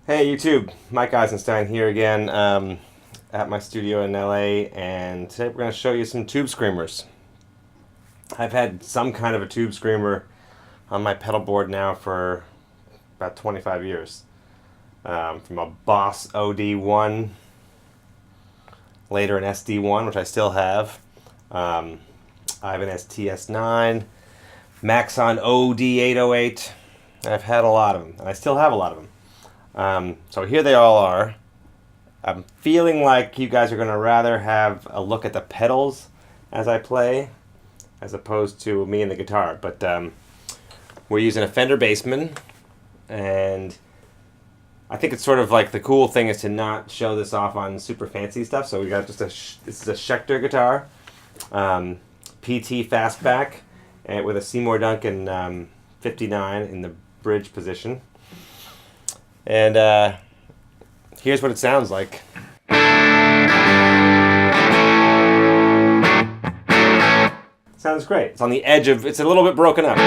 Hey YouTube, Mike Eisenstein here again at my studio in LA, and today we're going to show you some tube screamers. I've had some kind of a tube screamer on my pedal board now for about 25 years. From a Boss OD-1, later an SD-1, which I still have, Ibanez TS-9, Maxon OD-808. I've had a lot of them, and I still have a lot of them. So here they all are. I'm feeling like you guys are going to rather have a look at the pedals as I play as opposed to me and the guitar. But we're using a Fender Bassman, and I think it's sort of like the cool thing is to not show this off on super fancy stuff. So we got just this is a Schecter guitar, PT fastback, and with a Seymour Duncan 59 in the bridge position. And here's what it sounds like. Sounds great. It's on the edge of, it's a little bit broken up.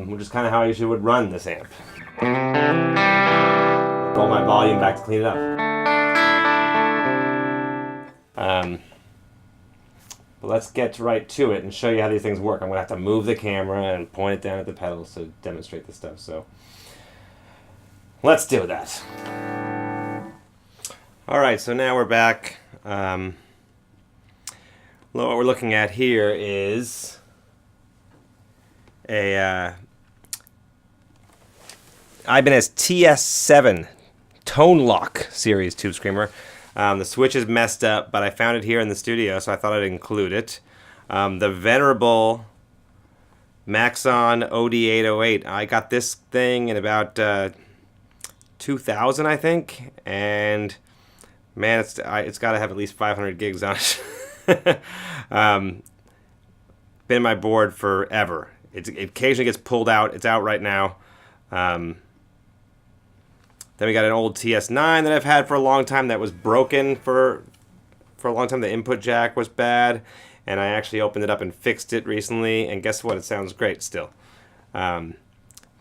Which is kind of how I usually would run this amp. Roll my volume back to clean it up. But let's get right to it and show you how these things work. I'm going to have to move the camera and point it down at the pedals to demonstrate this stuff. So let's do that. All right, so now we're back. What we're looking at here is a Ibanez TS-9 Tonelok series tube screamer. The switch is messed up, but I found it here in the studio, so I thought I'd include it. The venerable Maxon OD-808. I got this thing in about 2000, I think, and man, it's got to have at least 500 gigs on it. Been my board forever. It occasionally gets pulled out. It's out right now. Then we got an old TS-9 that I've had for a long time that was broken for a long time. The input jack was bad, and I actually opened it up and fixed it recently, and guess what? It sounds great still.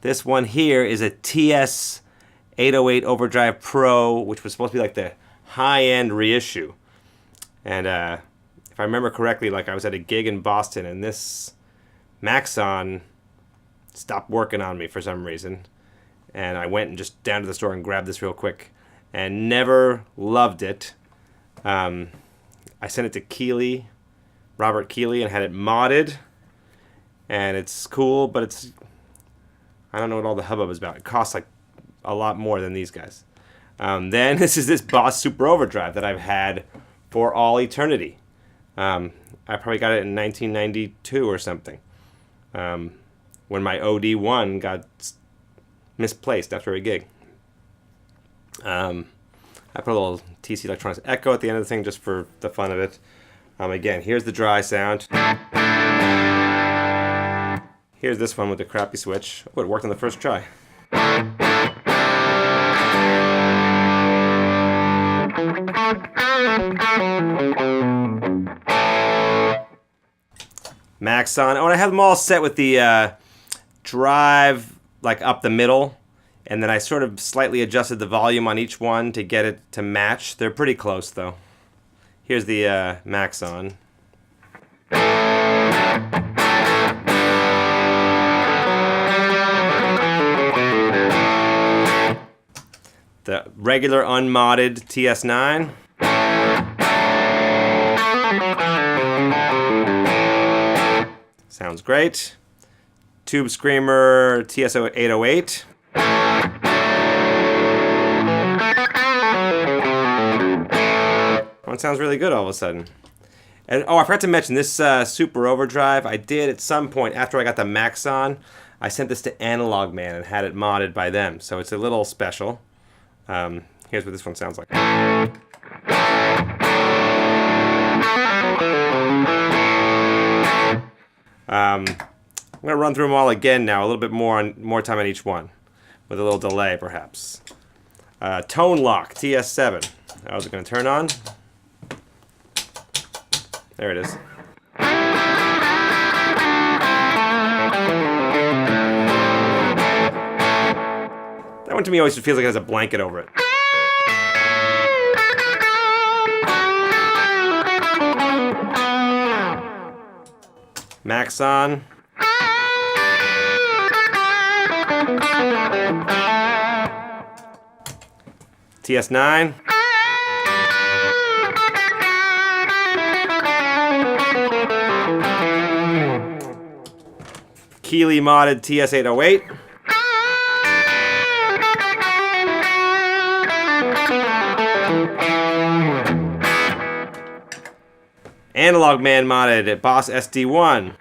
This one here is a TS-808 Overdrive Pro, which was supposed to be like the high-end reissue. And if I remember correctly, like I was at a gig in Boston, and this Maxon stopped working on me for some reason. And I went and just down to the store and grabbed this real quick, and never loved it. I sent it to Keeley, Robert Keeley, and had it modded. And it's cool, but I don't know what all the hubbub is about. It costs like a lot more than these guys. Then this is this Boss Super Overdrive that I've had for all eternity. I probably got it in 1992 or something, when my OD-1 got misplaced after a gig. I put a little TC Electronics Echo at the end of the thing just for the fun of it. Again, here's the dry sound. Here's this one with the crappy switch. Oh, it worked on the first try. Maxon. Oh, and I have them all set with the drive like up the middle, and then I sort of slightly adjusted the volume on each one to get it to match. They're pretty close though. Here's the Maxon. The regular unmodded TS-9. Sounds great. Tube Screamer TS-808. One sounds really good all of a sudden. And oh, I forgot to mention this Super Overdrive. I did at some point after I got the Maxon. I sent this to AnalogMan and had it modded by them, so it's a little special. Here's what this one sounds like. I'm going to run through them all again now, a little bit more time on each one, with a little delay perhaps. Tonelok TS-9. How's it going to turn on? There it is. one to me always feels like it has a blanket over it. Maxon. TS-9. Keeley modded TS-808. AnalogMan modded Boss SD1.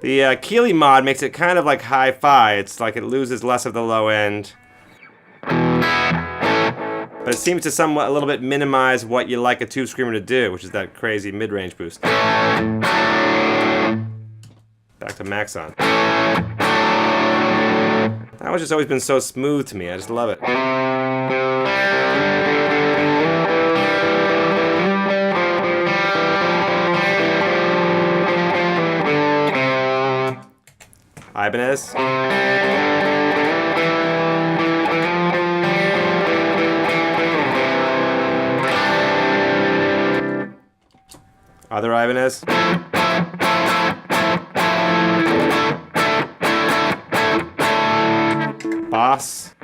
The Keeley mod makes it kind of like hi-fi. It's like it loses less of the low end. But it seems to somewhat a little bit minimize what you like a tube screamer to do, which is that crazy mid-range boost. Back to Maxon. That one's just always been so smooth to me. I just love it. Ibanez. Other Ibanez. Boss.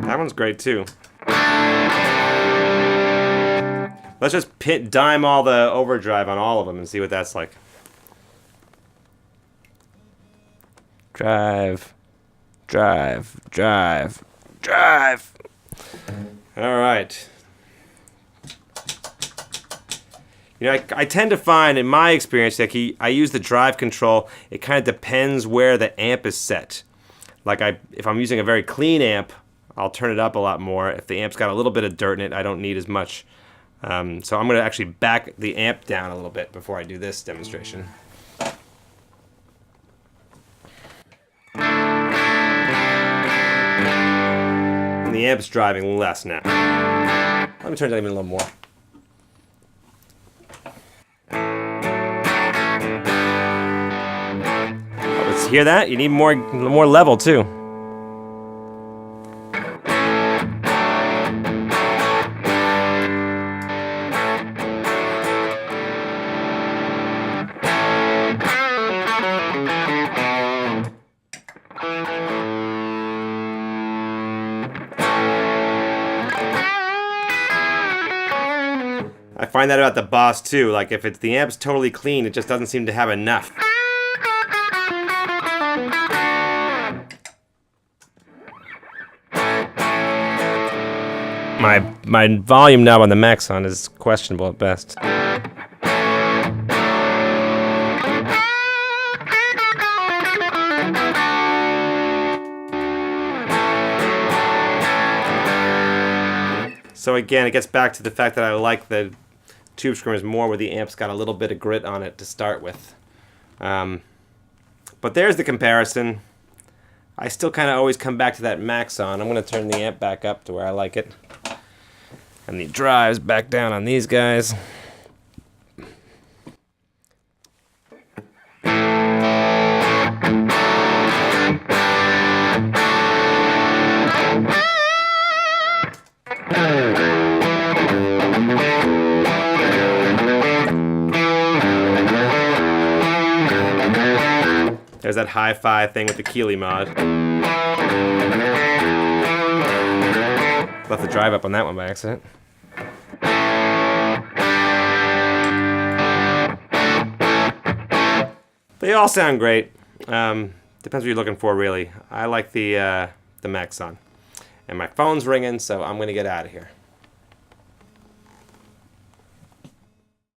That one's great too. Let's just dime all the overdrive on all of them and see what that's like. Drive, drive, drive, drive. All right. You know, I tend to find, in my experience, like I use the drive control. It kind of depends where the amp is set. Like if I'm using a very clean amp, I'll turn it up a lot more. If the amp's got a little bit of dirt in it, I don't need as much. So I'm going to actually back the amp down a little bit before I do this demonstration. And the amp's driving less now. Let me turn it down even a little more. Oh, let's hear that? You need more level too. I find that about the Boss too. Like if the amp's totally clean, it just doesn't seem to have enough. My volume knob on the Maxon is questionable at best. So again, it gets back to the fact that I like the tube screamers more where the amp's got a little bit of grit on it to start with. But there's the comparison. I still kind of always come back to that Maxon. I'm going to turn the amp back up to where I like it. And the drives back down on these guys. There's that hi-fi thing with the Keeley mod. Left the drive up on that one by accident. They all sound great. Depends what you're looking for, really. I like the Maxon. And my phone's ringing, so I'm going to get out of here.